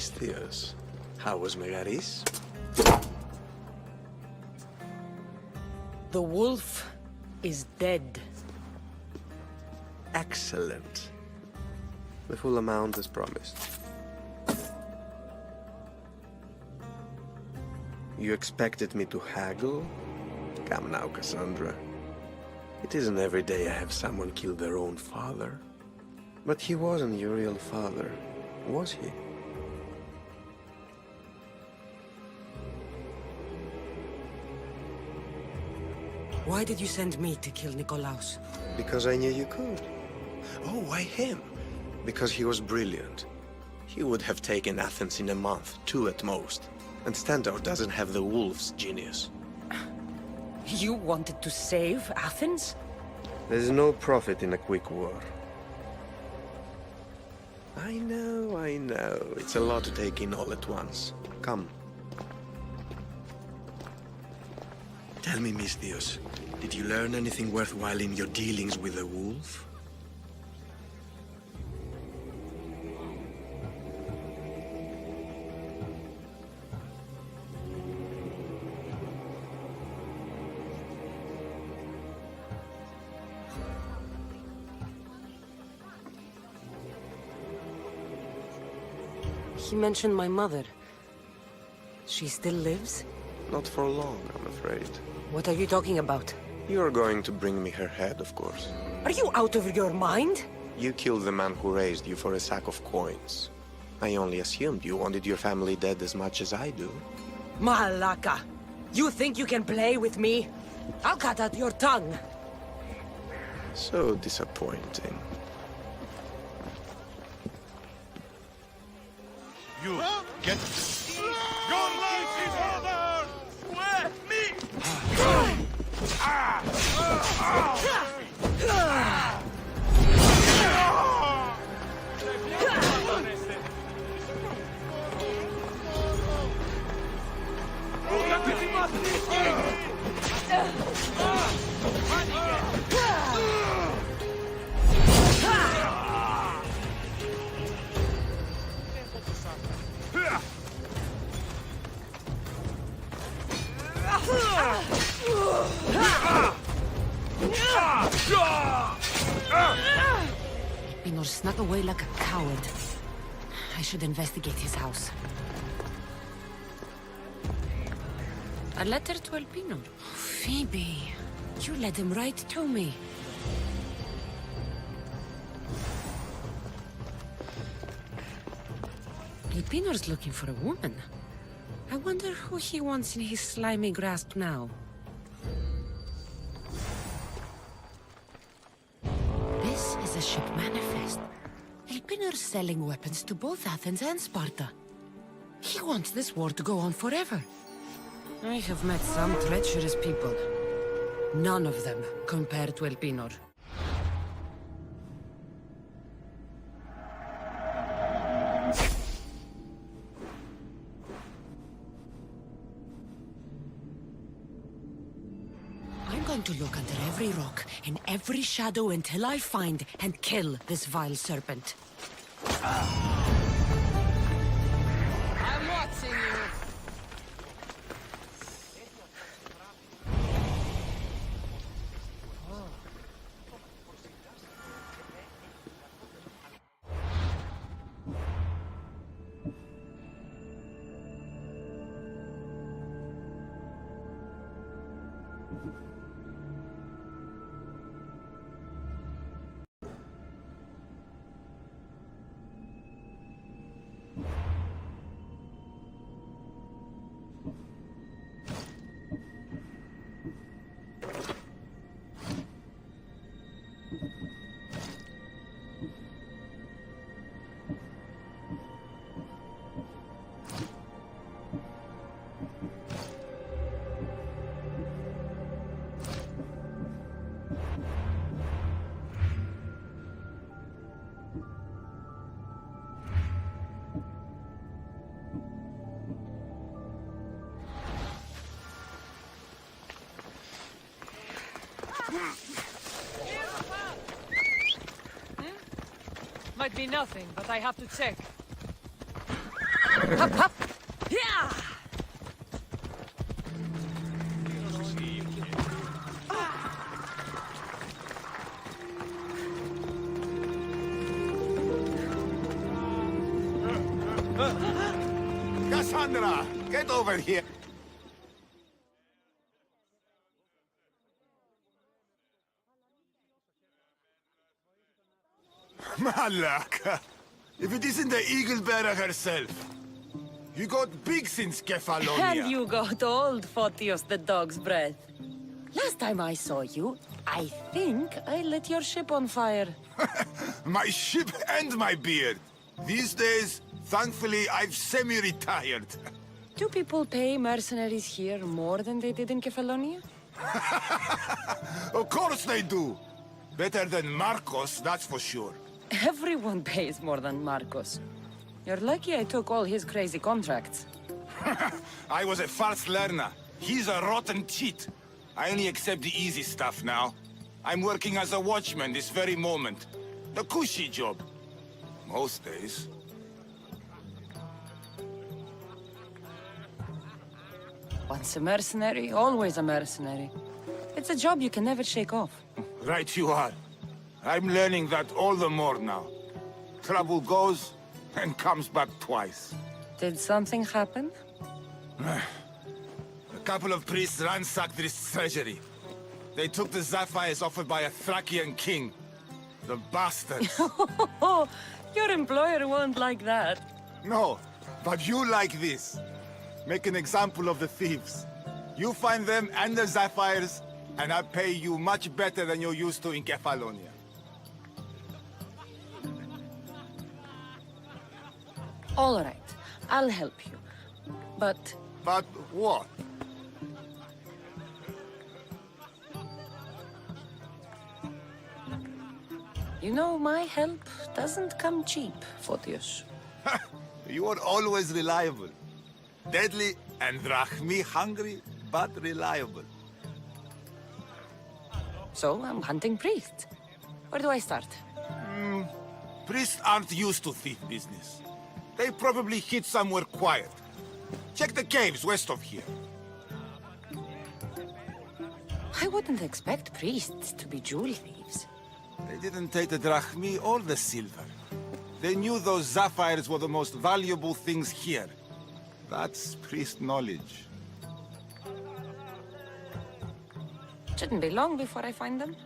Misthios. How was Megaris? The wolf is dead. Excellent. The full amount as promised. You expected me to haggle? Come now, Kassandra. It isn't every day I have someone kill their own father. But he wasn't your real father, was he? Why did you send me to kill Nikolaos? Because I knew you could. Oh, why him? Because he was brilliant. He would have taken Athens in a month, 2 at most. And Stentor doesn't have the wolf's genius. You wanted to save Athens? There's no profit in a quick war. I know. It's a lot to take in all at once. Come. Tell me, Misthios, did you learn anything worthwhile in your dealings with the wolf? He mentioned my mother. She still lives? Not for long, I'm afraid. What are you talking about? You're going to bring me her head, of course. Are you out of your mind? You killed the man who raised you for a sack of coins. I only assumed you wanted your family dead as much as I do. Malaka! You think you can play with me? I'll cut out your tongue! So disappointing. You get... Your life is over! Where? Me! Pinor snuck away like a coward. I should investigate his house. A letter to Elpino. Phoebe, you led him right to me. Elpinor's looking for a woman. I wonder who he wants in his slimy grasp now. This is a ship manifest. Elpinor's selling weapons to both Athens and Sparta. He wants this war to go on forever. I have met some treacherous people. None of them compared to Elpinor. I'm going to look under every rock and every shadow until I find and kill this vile serpent. I'm watching you. Might be nothing, but I have to check. Hop, hop! Yeah! Kassandra, get over here. Malaka, if it isn't the eagle bearer herself. You got big since Kefalonia. And you got old, Photios the dog's breath. Last time I saw you, I think I lit your ship on fire. My ship and my beard. These days, thankfully, I've semi-retired. Do people pay mercenaries here more than they did in Kefalonia? Of course they do. Better than Marcos, that's for sure. Everyone pays more than Marcos. You're lucky I took all his crazy contracts. I was a fast learner. He's a rotten cheat. I only accept the easy stuff now. I'm working as a watchman this very moment. The cushy job. Most days. Once a mercenary, always a mercenary. It's a job you can never shake off. Right you are. I'm learning that all the more now. Trouble goes and comes back twice. Did something happen? A couple of priests ransacked this treasury. They took the sapphires offered by a Thracian king. The bastards. Your employer won't like that. No, but you like this. Make an example of the thieves. You find them and the sapphires, and I pay you much better than you're used to in Kefalonia. All right, I'll help you. But But what? you know, my help doesn't come cheap, Photios. You are always reliable. Deadly and drachmi hungry, but reliable. So I'm hunting priests. Where do I start? Priests aren't used to thief business. They probably hid somewhere quiet. Check the caves west of here. I wouldn't expect priests to be jewel thieves. They didn't take the drachmi or the silver. They knew those sapphires were the most valuable things here. That's priest knowledge. Shouldn't be long before I find them.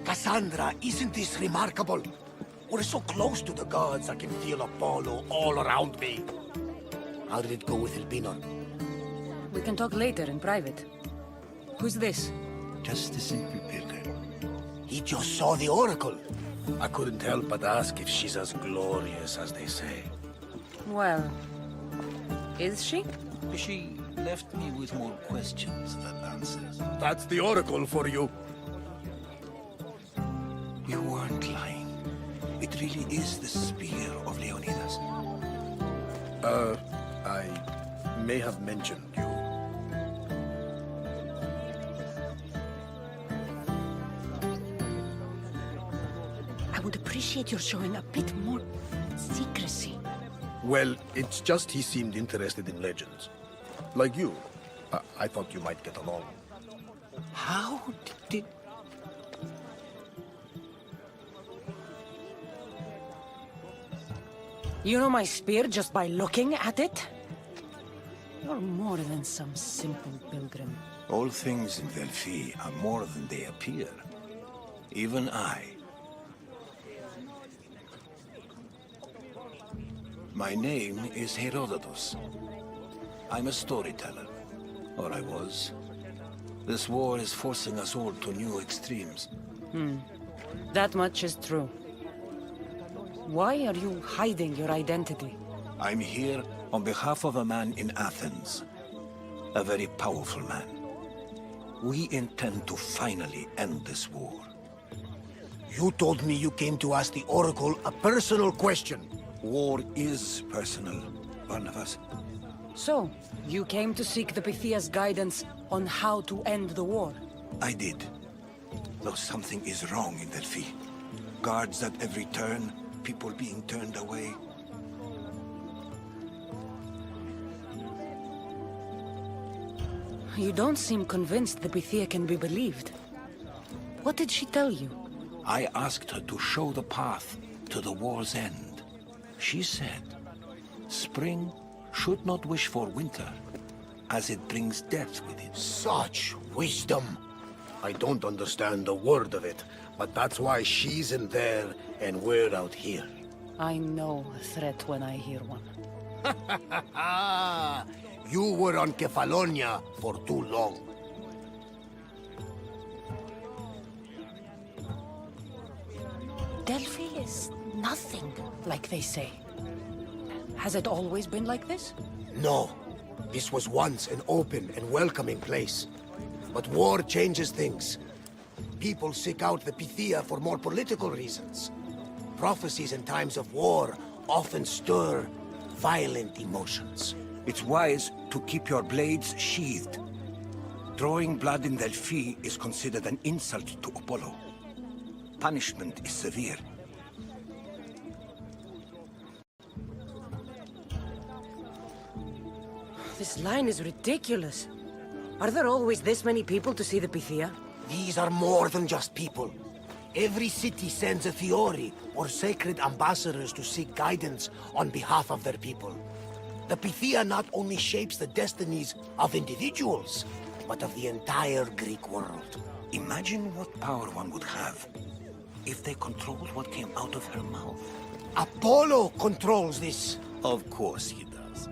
Kassandra, isn't this remarkable? We're so close to the gods, I can feel Apollo all around me. How did it go with Elpinor? We can talk later in private. Who's this? Just a simple pilgrim. He just saw the oracle. I couldn't help but ask if she's as glorious as they say. Well, is she? She left me with more questions than answers. That's the oracle for you. You weren't lying. It really is the spear of Leonidas. I may have mentioned you. I would appreciate your showing a bit more secrecy. Well, it's just he seemed interested in legends. Like you. I thought you might get along. How did... You know my spear just by looking at it? You're more than some simple pilgrim. All things in Delphi are more than they appear. Even I. My name is Herodotus. I'm a storyteller. Or I was. This war is forcing us all to new extremes. That much is true. Why are you hiding your identity? I'm here on behalf of a man in Athens. A very powerful man. We intend to finally end this war. You told me you came to ask the Oracle a personal question. War is personal, Barnabas. So, you came to seek the Pythia's guidance on how to end the war? I did. Though something is wrong in Delphi. Guards at every turn, people being turned away. You don't seem convinced the Pythia can be believed. What did she tell you? I asked her to show the path to the war's end. She said, spring should not wish for winter, as it brings death with it. Such wisdom. I don't understand a word of it, but that's why she's in there and we're out here. I know a threat when I hear one. You were on Kefalonia for too long. Delphi is nothing, like they say. Has it always been like this? No. This was once an open and welcoming place. But war changes things. People seek out the Pythia for more political reasons. Prophecies in times of war often stir violent emotions. It's wise to keep your blades sheathed. Drawing blood in Delphi is considered an insult to Apollo. Punishment is severe. This line is ridiculous. Are there always this many people to see the Pythia? These are more than just people. Every city sends a Fiori or sacred ambassadors to seek guidance on behalf of their people. The Pythia not only shapes the destinies of individuals, but of the entire Greek world. Imagine what power one would have if they controlled what came out of her mouth. Apollo controls this. Of course he does.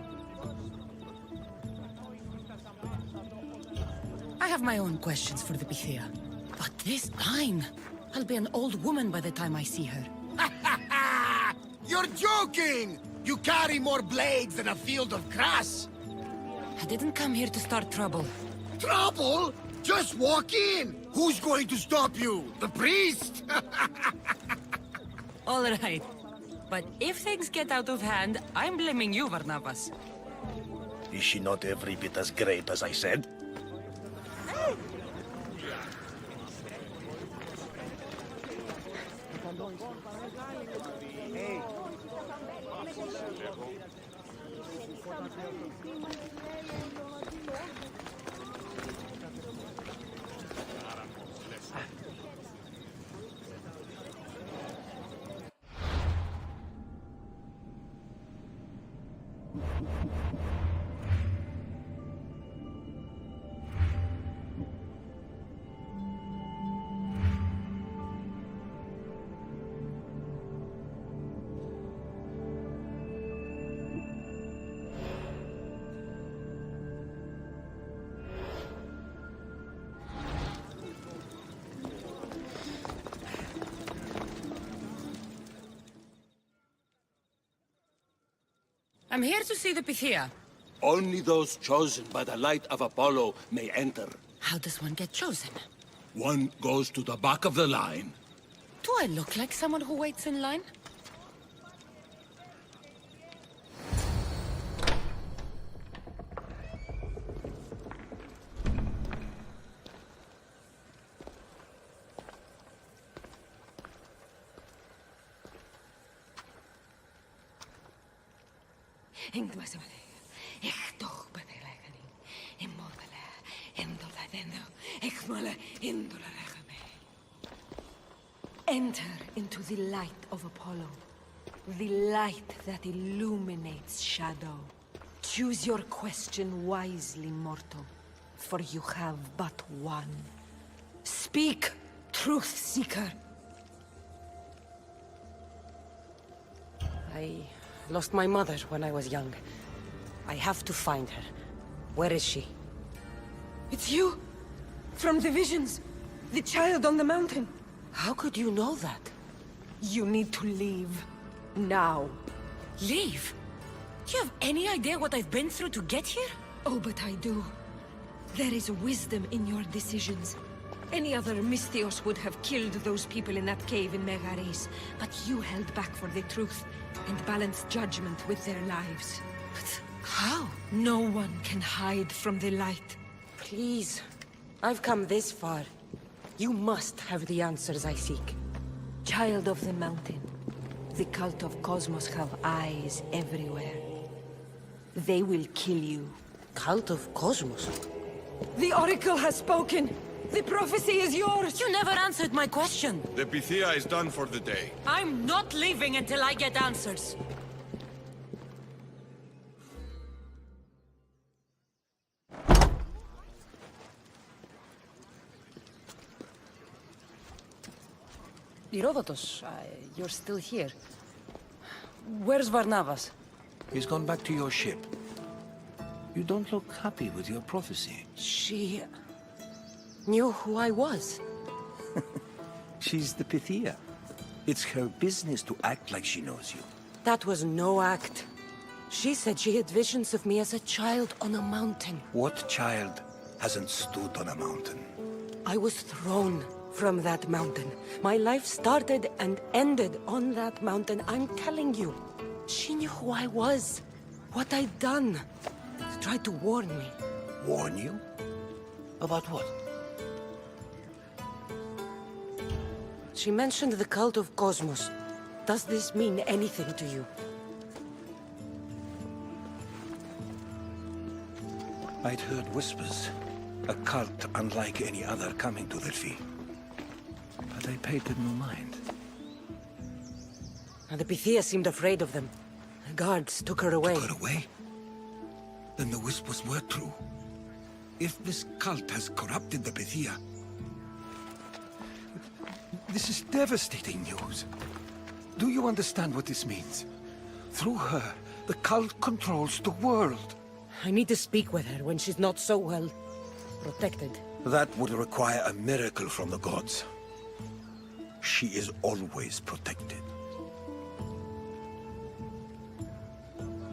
I have my own questions for the Pythia. But this line... I'll be an old woman by the time I see her. You're joking! You carry more blades than a field of grass! I didn't come here to start trouble. Trouble? Just walk in! Who's going to stop you? The priest? All right. But if things get out of hand, I'm blaming you, Barnabas. Is she not every bit as great as I said? I'm here to see the Pythia. Only those chosen by the light of Apollo may enter. How does one get chosen? One goes to the back of the line. Do I look like someone who waits in line? Enter into the light of Apollo. The light that illuminates shadow. Choose your question wisely, mortal, for you have but one. Speak, truth seeker. I lost my mother when I was young. I have to find her. Where is she? It's you! From the visions! The child on the mountain! How could you know that? You need to leave. Now. Leave? Do you have any idea what I've been through to get here? Oh, but I do. There is wisdom in your decisions. Any other Mystios would have killed those people in that cave in Megaris, but you held back for the truth and balanced judgment with their lives. But how? No one can hide from the light. Please. I've come this far. You must have the answers I seek. Child of the mountain, the cult of Cosmos have eyes everywhere. They will kill you. Cult of Cosmos? The Oracle has spoken! The prophecy is yours! You never answered my question! The Pythia is done for the day. I'm not leaving until I get answers! Herodotus, you're still here. Where's Varnavas? He's gone back to your ship. You don't look happy with your prophecy. She knew who I was. She's the Pythia. It's her business to act like she knows you. That was no act. She said she had visions of me as a child on a mountain. What child hasn't stood on a mountain? I was thrown from that mountain. My life started and ended on that mountain, I'm telling you. She knew who I was, what I'd done. She tried to warn me. Warn you? About what? She mentioned the cult of Cosmos. Does this mean anything to you? I'd heard whispers. A cult unlike any other coming to Delphi. But I paid it no mind. And the Pythia seemed afraid of them. The guards took her away. Took her away? Then the whispers were true. If this cult has corrupted the Pythia... This is devastating news. Do you understand what this means? Through her, the cult controls the world. I need to speak with her when she's not so well protected. That would require a miracle from the gods. She is always protected.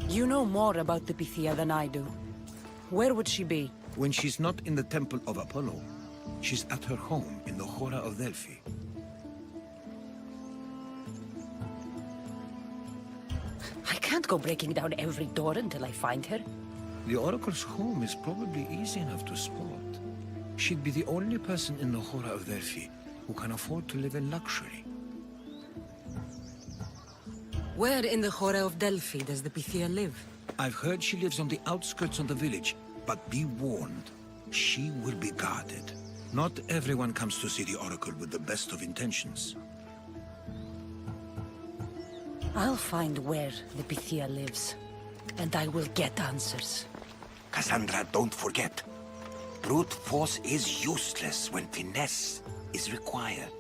You know more about the Pythia than I do. Where would she be? When she's not in the Temple of Apollo, she's at her home in the Hora of Delphi. I can't go breaking down every door until I find her. The Oracle's home is probably easy enough to spot. She'd be the only person in the Hora of Delphi who can afford to live in luxury. Where in the Hora of Delphi does the Pythia live? I've heard she lives on the outskirts of the village, but be warned, she will be guarded. Not everyone comes to see the Oracle with the best of intentions. I'll find where the Pythia lives, and I will get answers. Kassandra, don't forget. Brute force is useless when finesse is required.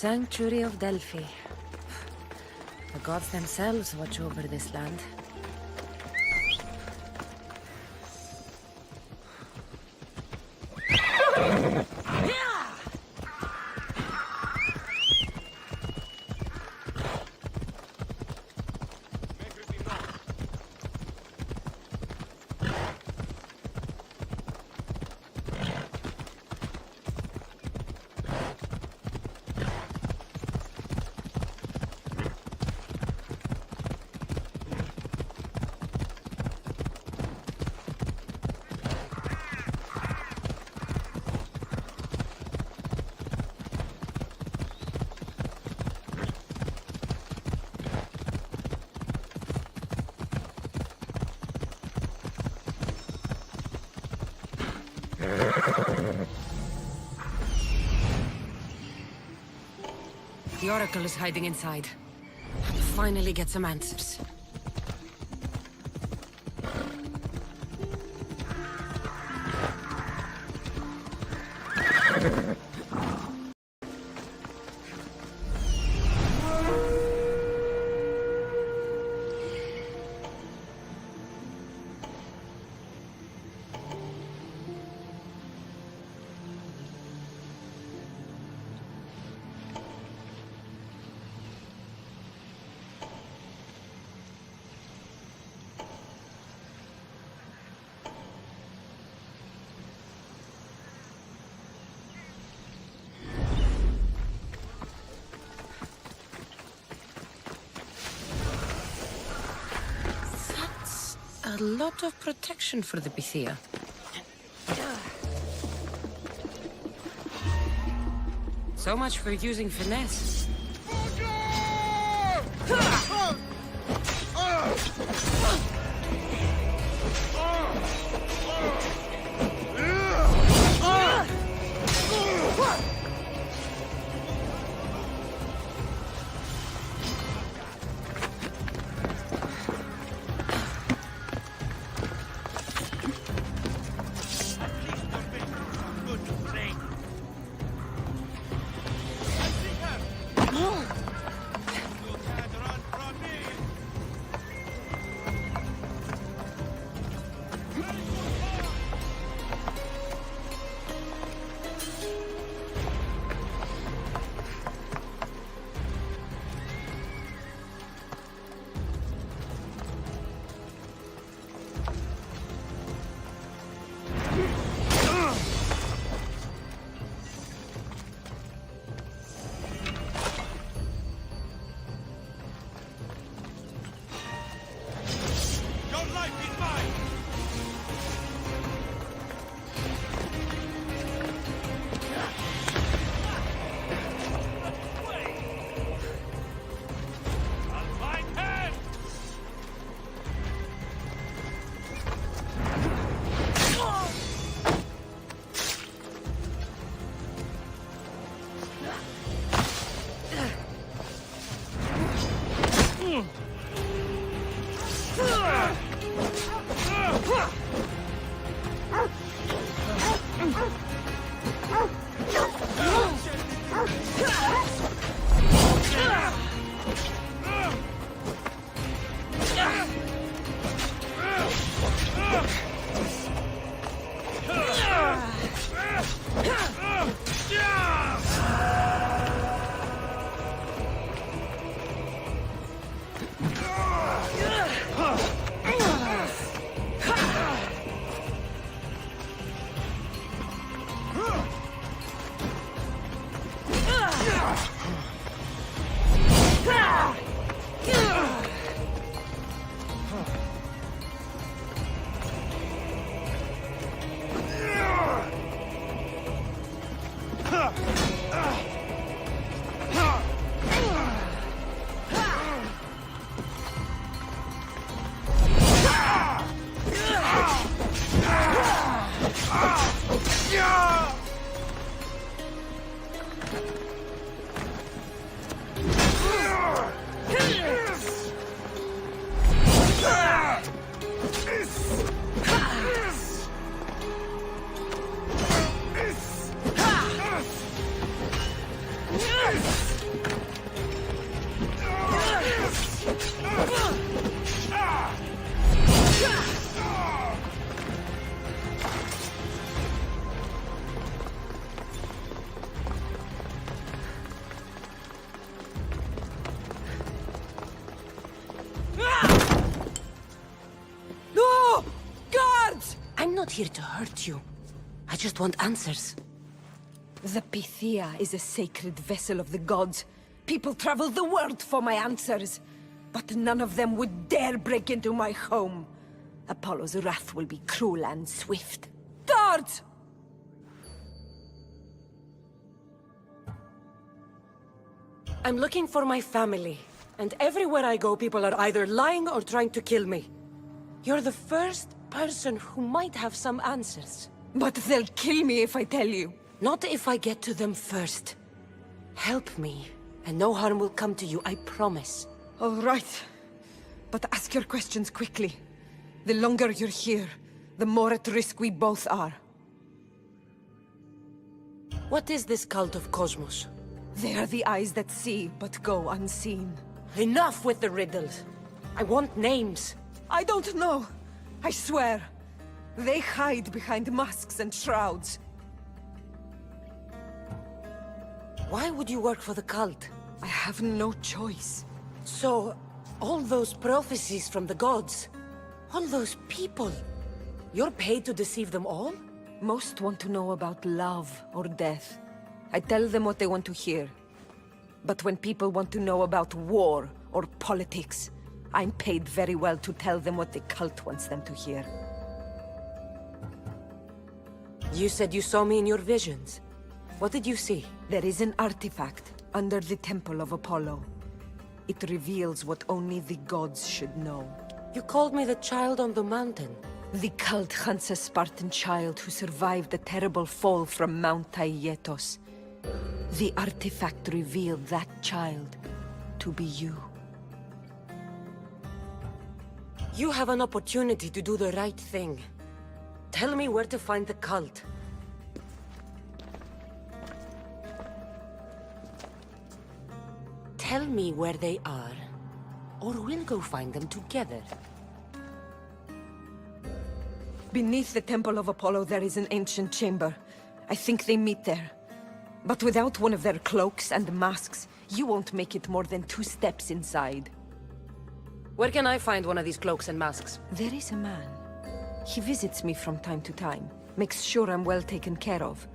sanctuary of Delphi. The gods themselves watch over this land. The Oracle is hiding inside. I'll finally get some answers. A lot of protection for the Pythia. So much for using finesse. not here to hurt you. I just want answers. The Pythia is a sacred vessel of the gods. People travel the world for my answers. But none of them would dare break into my home. Apollo's wrath will be cruel and swift. Guards! I'm looking for my family. And everywhere I go, people are either lying or trying to kill me. You're the first person who might have some answers. But they'll kill me if I tell you. Not if I get to them first. Help me, and no harm will come to you, I promise. All right. But ask your questions quickly. The longer you're here, the more at risk we both are. What is this cult of Cosmos? They are the eyes that see, but go unseen. Enough with the riddles. I want names. I don't know. I swear. They hide behind masks and shrouds. Why would you work for the cult? I have no choice. So, all those prophecies from the gods, all those people, you're paid to deceive them all? Most want to know about love or death. I tell them what they want to hear. But when people want to know about war or politics, I'm paid very well to tell them what the cult wants them to hear. You said you saw me in your visions. What did you see? There is an artifact under the Temple of Apollo. It reveals what only the gods should know. You called me the child on the mountain. The cult hunts a Spartan child who survived the terrible fall from Mount Aietos. The artifact revealed that child to be you. You have an opportunity to do the right thing. Tell me where to find the cult. Tell me where they are, or we'll go find them together. Beneath the Temple of Apollo there is an ancient chamber. I think they meet there. But without one of their cloaks and masks, you won't make it more than 2 steps inside. Where can I find one of these cloaks and masks? There is a man. He visits me from time to time, makes sure I'm well taken care of.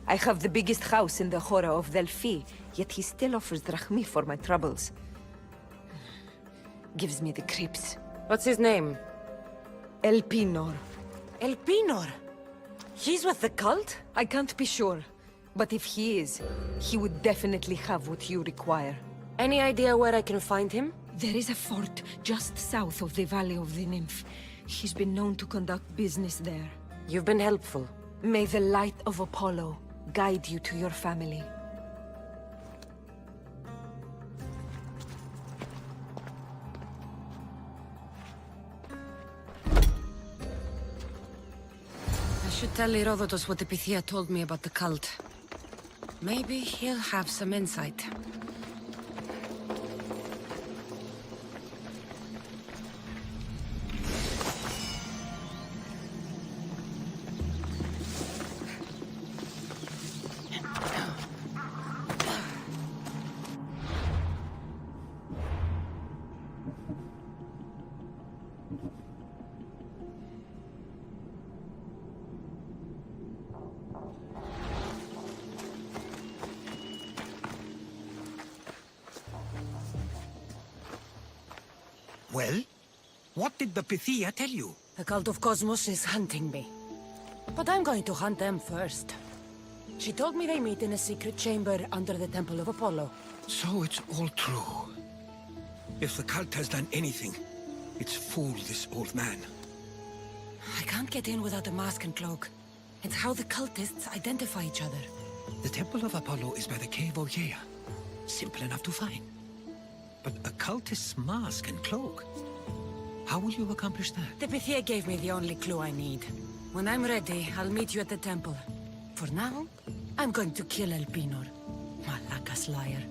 I have the biggest house in the Hora of DELPHI, yet he still offers drachmi for my troubles. Gives me the creeps. What's his name? Elpinor. Elpinor? He's with the cult? I can't be sure, but if he is, he would definitely have what you require. Any idea where I can find him? There is a fort just south of the Valley of the Nymph. He's been known to conduct business there. You've been helpful. May the light of Apollo guide you to your family. I should tell Herodotus what the Pythia told me about the cult. Maybe he'll have some insight. Well, what did the Pythia tell you? The cult of Cosmos is hunting me. But I'm going to hunt them first. She told me they meet in a secret chamber under the Temple of Apollo. So it's all true. If the cult has done anything, it's fooled this old man. I can't get in without a mask and cloak. It's how the cultists identify each other. The Temple of Apollo is by the Cave Ogyea. Simple enough to find. But a cultist's mask and cloak? How will you accomplish that? The Pythia gave me the only clue I need. When I'm ready, I'll meet you at the temple. For now, I'm going to kill Elpinor. Malakas liar.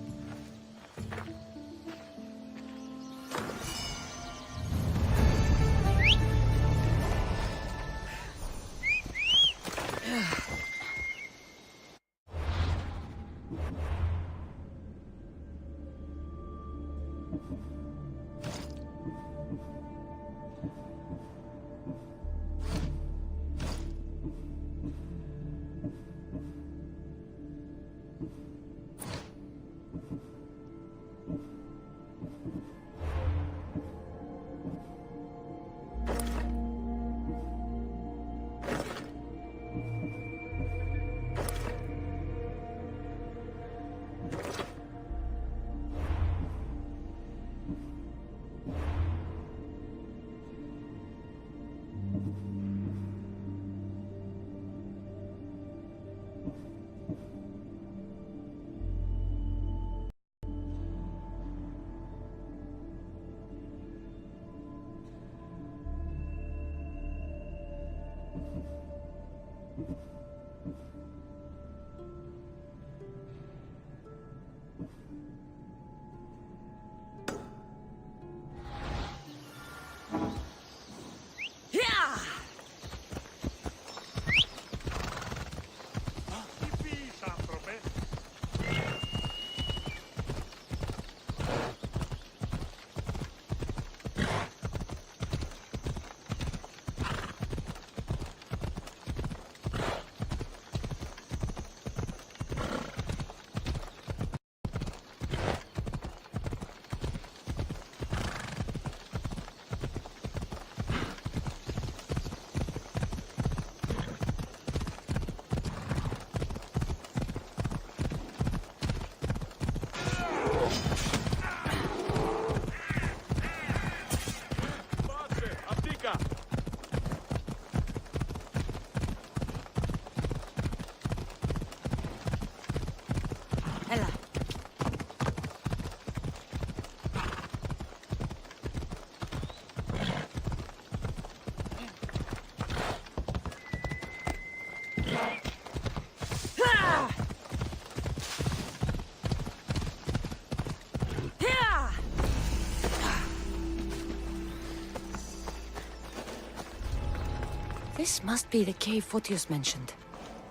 This must be the cave Photios mentioned.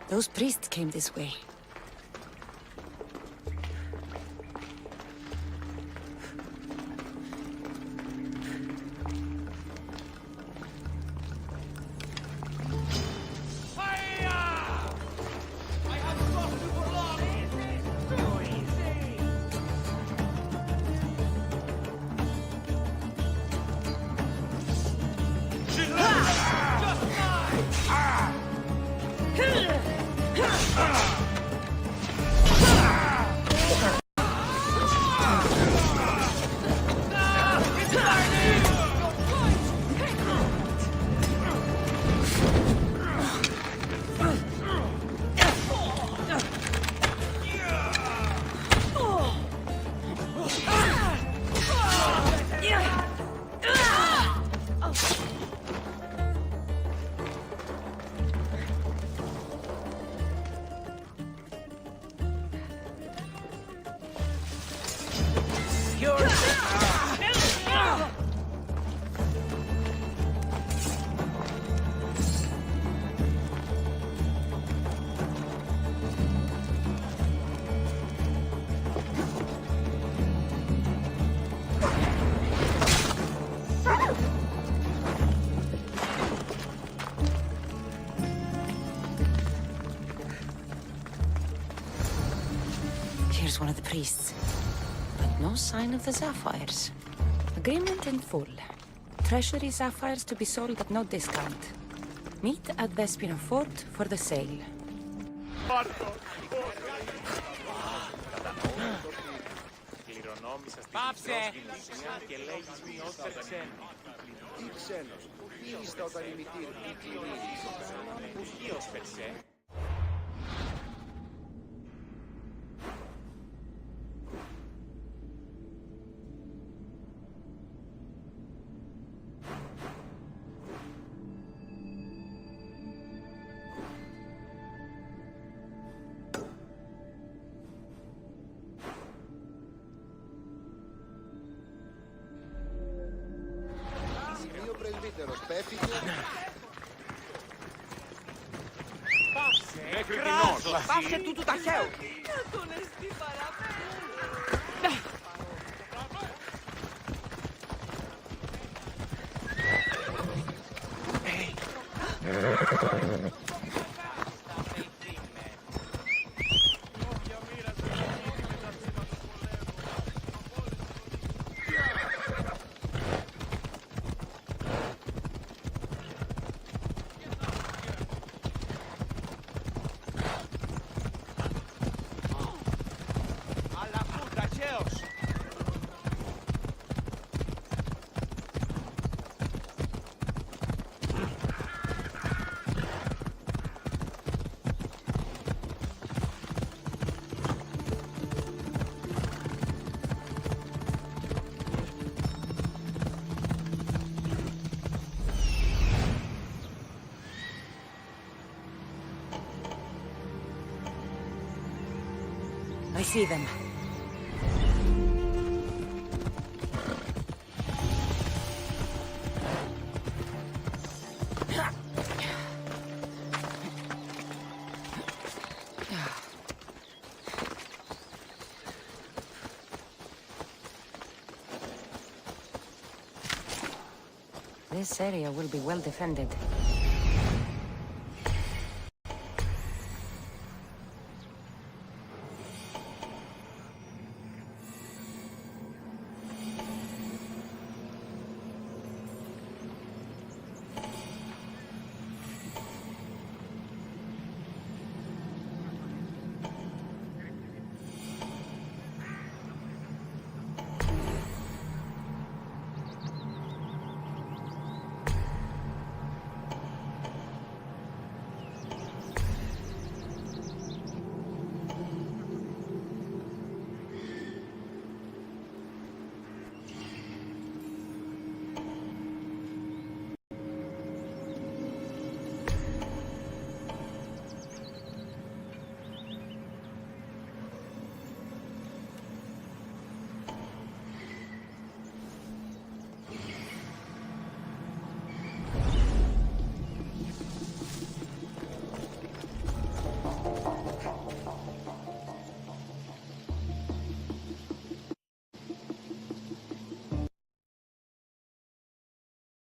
Those priests came this way. Here's one of the priests. But no sign of the sapphires. Agreement in full. Treasury sapphires to be sold at no discount. Meet at Vespina Fort for the sale. Πάψε! Τι ξένος, τι είστε όταν η μητήρ, τι κλείνεις. Πάψε τούτου ταχαίου! I see them. This area will be well defended.